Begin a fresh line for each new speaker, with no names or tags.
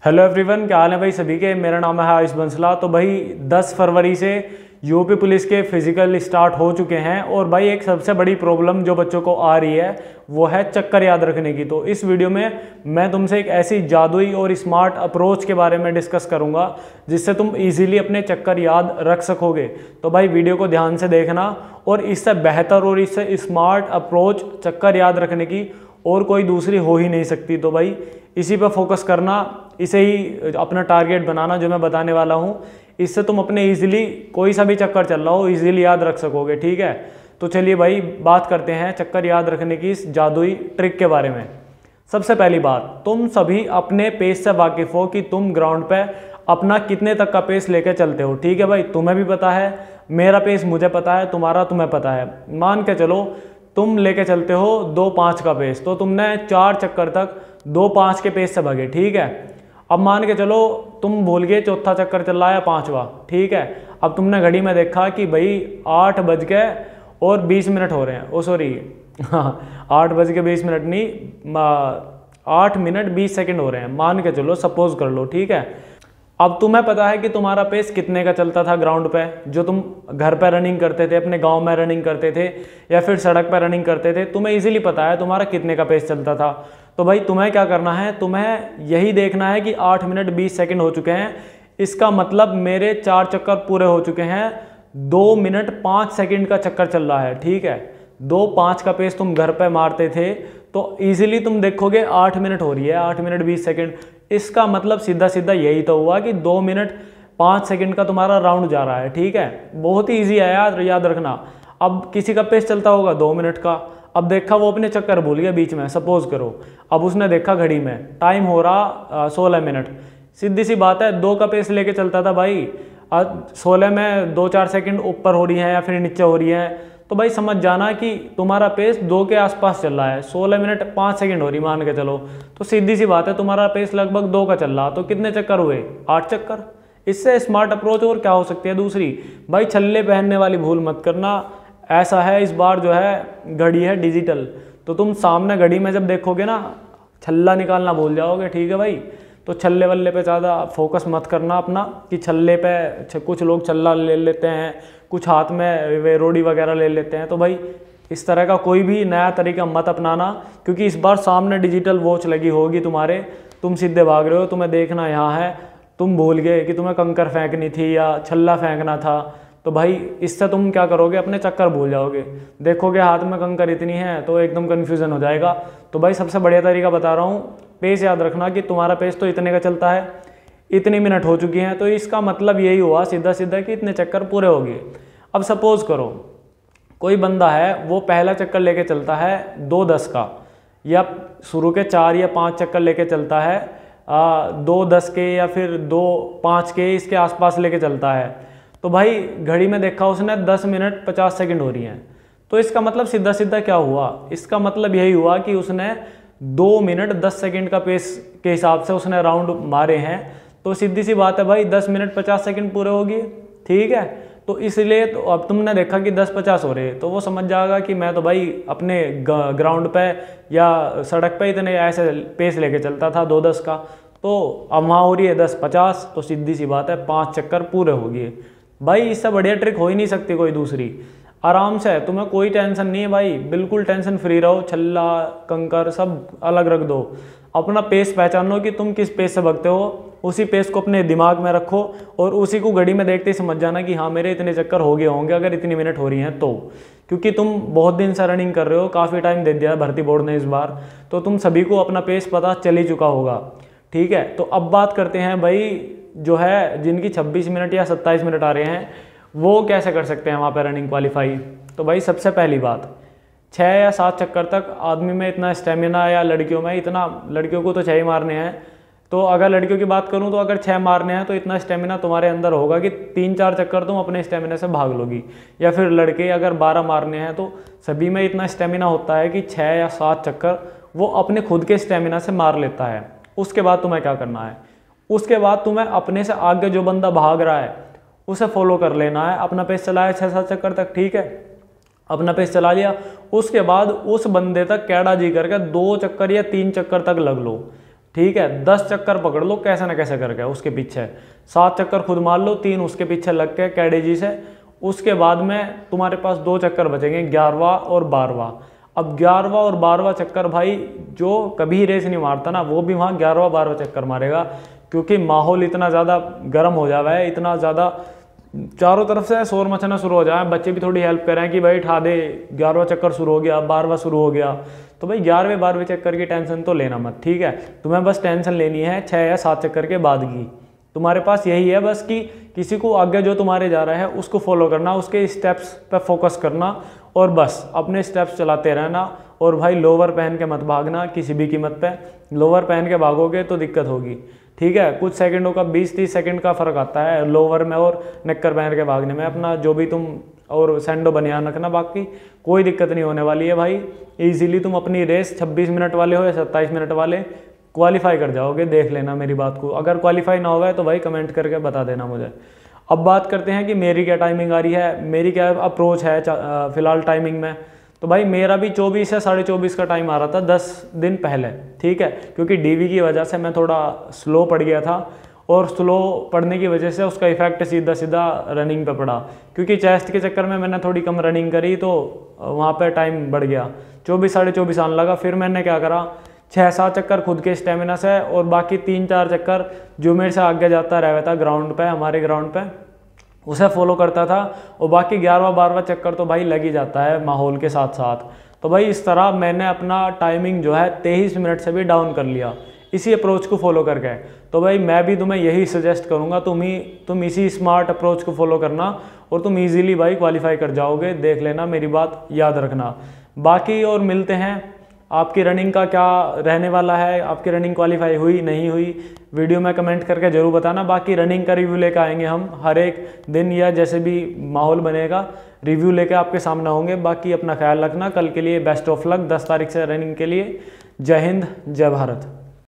Hello everyone, क्या हाल है भाई सभी के। मेरा नाम है आयुष बंसला। तो भाई 10 फरवरी से यूपी पुलिस के फिजिकल स्टार्ट हो चुके हैं और भाई एक सबसे बड़ी प्रॉब्लम जो बच्चों को आ रही है वो है चक्कर याद रखने की। तो इस वीडियो में मैं तुमसे एक ऐसी जादुई और स्मार्ट अप्रोच के बारे में डिस्कस करूंगा जिससे तुम इजीली अपने चक्कर याद रख सकोगे। तो भाई वीडियो को ध्यान से देखना और इससे बेहतर और इससे स्मार्ट अप्रोच चक्कर याद रखने की और कोई दूसरी हो ही नहीं सकती। तो भाई इसी पर फोकस करना, इसे ही अपना टारगेट बनाना जो मैं बताने वाला हूँ। इससे तुम अपने इजीली कोई सा भी चक्कर चल रहा हो इजीली याद रख सकोगे। ठीक है, तो चलिए भाई बात करते हैं चक्कर याद रखने की इस जादुई ट्रिक के बारे में। सबसे पहली बात, तुम सभी अपने पेस से वाकिफ हो कि तुम ग्राउंड पे अपना कितने तक का पेस लेके चलते हो। ठीक है भाई, तुम्हें भी पता है, मेरा पेस मुझे पता है, तुम्हारा तुम्हें पता है। मान के चलो तुम लेके चलते हो 2-5 का पेस, तो तुमने 4 चक्कर तक 2-5 के पेस से भागे। ठीक है, अब मान के चलो तुम भूल गए चौथा चक्कर चल रहा है 5वां। ठीक है, अब तुमने घड़ी में देखा कि भाई 8 बज के और 20 मिनट हो रहे हैं। ओ सॉरी, 8 बज के 20 मिनट नहीं, 8 मिनट 20 सेकंड हो रहे हैं, मान के चलो, सपोज कर लो। ठीक है, अब तुम्हें पता है कि तुम्हारा पेस कितने का चलता था ग्राउंड पे, जो तुम घर पे रनिंग करते थे, अपने गांव में रनिंग करते थे या फिर सड़क पे रनिंग करते थे। तुम्हें इजीली पता है तुम्हारा कितने का पेस चलता था। तो भाई तुम्हें क्या करना है, तुम्हें यही देखना है कि 8 मिनट 20 सेकंड हो चुके हैं, इसका मतलब मेरे 4 चक्कर पूरे हो चुके हैं। 2 मिनट 5 सेकंड का चक्कर चल रहा है। ठीक है, 2-5 का पेस तुम घर पे मारते थे तो इजीली तुम देखोगे 8 मिनट हो रही है, 8 मिनट 20 सेकंड। इसका मतलब सीधा सीधा यही तो हुआ कि 2 मिनट 5 सेकंड का तुम्हारा राउंड जा रहा है। ठीक है, बहुत ही ईजी है याद रखना। अब किसी का पेस चलता होगा 2 मिनट का, अब देखा वो अपने चक्कर भूल गया बीच में, सपोज करो। अब उसने देखा घड़ी में टाइम हो रहा 16 मिनट। सीधी सी बात है, 2 का पेस लेके चलता था भाई, 16 में 2-4 सेकंड ऊपर हो रही है या फिर नीचे हो रही है, तो भाई समझ जाना कि तुम्हारा पेस 2 के आसपास चल रहा है। 16 मिनट 5 सेकंड हो रही मान के चलो, तो सीधी सी बात है तुम्हारा पेस लगभग 2 का चल रहा। तो कितने चक्कर हुए? 8 चक्कर। इससे स्मार्ट अप्रोच और क्या हो सकती है दूसरी? भाई छल्ले पहनने वाली भूल मत करना। ऐसा है, इस बार जो है घड़ी है डिजिटल, तो तुम सामने घड़ी में जब देखोगे ना, छल्ला निकालना भूल जाओगे। ठीक है भाई, तो छल्ले वल्ले पे ज़्यादा फोकस मत करना अपना कि छल्ले पे कुछ लोग छल्ला ले लेते हैं, कुछ हाथ में वे रोड़ी वगैरह ले लेते हैं। तो भाई इस तरह का कोई भी नया तरीका मत अपनाना, क्योंकि इस बार सामने डिजिटल वॉच लगी होगी तुम्हारे, तुम सीधे भाग रहे हो, तुम्हें देखना यहाँ है, तुम भूल गए कि तुम्हें कंकर फेंकनी थी या छल्ला फेंकना था। तो भाई इससे तुम क्या करोगे, अपने चक्कर भूल जाओगे। देखोगे हाथ में कंकर इतनी है तो एकदम कन्फ्यूज़न हो जाएगा। तो भाई सबसे बढ़िया तरीका बता रहा हूँ, पेस याद रखना कि तुम्हारा पेस तो इतने का चलता है, इतनी मिनट हो चुकी हैं, तो इसका मतलब यही हुआ सीधा सीधा कि इतने चक्कर पूरे हो गए। अब सपोज करो कोई बंदा है, वो पहला चक्कर लेके चलता है 2:10 का, या शुरू के 4 या 5 चक्कर लेके चलता है 2:10 के या फिर 2:05 के, इसके आसपास लेके चलता है। तो भाई घड़ी में देखा उसने 10 मिनट 50 सेकंड हो रही हैं, तो इसका मतलब सीधा सीधा क्या हुआ, इसका मतलब यही हुआ कि उसने 2 मिनट 10 सेकंड का पेस के हिसाब से उसने राउंड मारे हैं। तो सीधी सी बात है भाई 10 मिनट 50 सेकंड पूरे हो गए। ठीक है, तो इसलिए तो अब तुमने देखा कि 10:50 हो रहे, तो वो समझ जाएगा कि मैं तो भाई अपने ग्राउंड पे या सड़क पे इतने ऐसे पेस लेके चलता था 2:10 का, तो अब वहाँ हो रही है 10:50, तो सीधी सी बात है 5 चक्कर पूरे हो गए। भाई इससे बढ़िया ट्रिक हो ही नहीं सकती कोई दूसरी। आराम से, तुम्हें कोई टेंशन नहीं है भाई, बिल्कुल टेंशन फ्री रहो, छल्ला कंकर सब अलग रख दो, अपना पेस पहचानो कि तुम किस पेस से भागते हो, उसी पेस को अपने दिमाग में रखो और उसी को घड़ी में देखते ही समझ जाना कि हाँ मेरे इतने चक्कर हो गए होंगे अगर इतनी मिनट हो रही हैं तो। क्योंकि तुम बहुत दिन से रनिंग कर रहे हो, काफ़ी टाइम दे दिया है भर्ती बोर्ड ने इस बार, तो तुम सभी को अपना पेस पता चल ही चुका होगा। ठीक है, तो अब बात करते हैं भाई जो है जिनकी 26 मिनट या 27 मिनट आ रहे हैं, वो कैसे कर सकते हैं वहाँ पर रनिंग क्वालिफाई। तो भाई सबसे पहली बात, 6 या 7 चक्कर तक आदमी में इतना स्टेमिना, या लड़कियों में इतना, लड़कियों को तो 6 ही मारने हैं, तो अगर लड़कियों की बात करूं तो अगर 6 मारने हैं तो इतना स्टेमिना तुम्हारे अंदर होगा कि 3-4 चक्कर तुम अपने स्टेमिना से भाग लोगी। या फिर लड़के अगर 12 मारने हैं तो सभी में इतना स्टेमिना होता है कि 6 या 7 चक्कर वो अपने खुद के स्टेमिना से मार लेता है। उसके बाद तुम्हें क्या करना है, उसके बाद तुम्हें अपने से आगे जो बंदा भाग रहा है उसे फॉलो कर लेना है। अपना पेस चलाया 6-7 चक्कर तक, ठीक है, अपना पेस चला लिया, उसके बाद उस बंदे तक कैड़ा जी करके 2 चक्कर या 3 चक्कर तक लग लो। ठीक है, 10 चक्कर पकड़ लो कैसे ना कैसे करके उसके पीछे, 7 चक्कर खुद मार लो, 3 उसके पीछे लग के कैडेजी से। उसके बाद में तुम्हारे पास 2 चक्कर बचेंगे, 11वां और 12वां। अब 11वां और 12वां चक्कर भाई जो कभी रेस नहीं मारता ना, वो भी वहाँ 11वां 12वां चक्कर मारेगा, क्योंकि माहौल इतना ज़्यादा गर्म हो जावा है, इतना ज़्यादा चारों तरफ से शोर मचना शुरू हो जाए। बच्चे भी थोड़ी हेल्प करें कि भाई ठा दे, 11वां चक्कर शुरू हो गया, 12वां शुरू हो गया। तो भाई 11वें 12वें चक्कर की टेंशन तो लेना मत, ठीक है। तुम्हें बस टेंशन लेनी है 6 या 7 चक्कर के बाद की। तुम्हारे पास यही है बस कि किसी को आगे जो तुम्हारे जा रहा है उसको फॉलो करना, उसके स्टेप्स पे फोकस करना और बस अपने स्टेप्स चलाते रहना। और भाई लोवर पहन के मत भागना किसी भी कीमत पे, लोवर पहन के भागोगे तो दिक्कत होगी, ठीक है। कुछ सेकंडों का 20-30 सेकंड का फ़र्क आता है लोवर में और नेकर पहन के भागने में। अपना जो भी तुम और सैंडो बनियान रखना, बाकी कोई दिक्कत नहीं होने वाली है भाई। इजीली तुम अपनी रेस 26 मिनट वाले हो या 27 मिनट वाले क्वालिफाई कर जाओगे, देख लेना मेरी बात को। अगर क्वालिफाई ना हुआ है तो भाई कमेंट करके बता देना मुझे। अब बात करते हैं कि मेरी क्या टाइमिंग आ रही है, मेरी क्या अप्रोच है फ़िलहाल टाइमिंग में। तो भाई मेरा भी 24 या 24:30 का टाइम आ रहा था 10 दिन पहले, ठीक है। क्योंकि डीवी की वजह से मैं थोड़ा स्लो पड़ गया था, और स्लो पड़ने की वजह से उसका इफेक्ट सीधा सीधा रनिंग पे पड़ा। क्योंकि चेस्ट के चक्कर में मैंने थोड़ी कम रनिंग करी तो वहाँ पे टाइम बढ़ गया, 24 साढ़े 24 आने लगा। फिर मैंने क्या करा, 6-7 चक्कर खुद के स्टेमिना से और बाकी 3-4 चक्कर जो मेरे से आगे जाता रहता था ग्राउंड पे, हमारे ग्राउंड पे, उसे फॉलो करता था। और बाकी 11वां 12वां चक्कर तो भाई लग ही जाता है माहौल के साथ साथ। तो भाई इस तरह मैंने अपना टाइमिंग जो है 23 मिनट से भी डाउन कर लिया इसी अप्रोच को फॉलो करके। तो भाई मैं भी तुम्हें यही सजेस्ट करूँगा, तुम इसी स्मार्ट अप्रोच को फॉलो करना और तुम इजीली भाई क्वालिफाई कर जाओगे, देख लेना, मेरी बात याद रखना। बाकी और मिलते हैं, आपकी रनिंग का क्या रहने वाला है, आपकी रनिंग क्वालिफाई हुई नहीं हुई, वीडियो में कमेंट करके ज़रूर बताना। बाकी रनिंग का रिव्यू लेकर आएंगे हम हर एक दिन, या जैसे भी माहौल बनेगा रिव्यू लेके आपके सामने होंगे। बाकी अपना ख्याल रखना, कल के लिए बेस्ट ऑफ लक 10 तारीख से रनिंग के लिए। जय हिंद, जय भारत।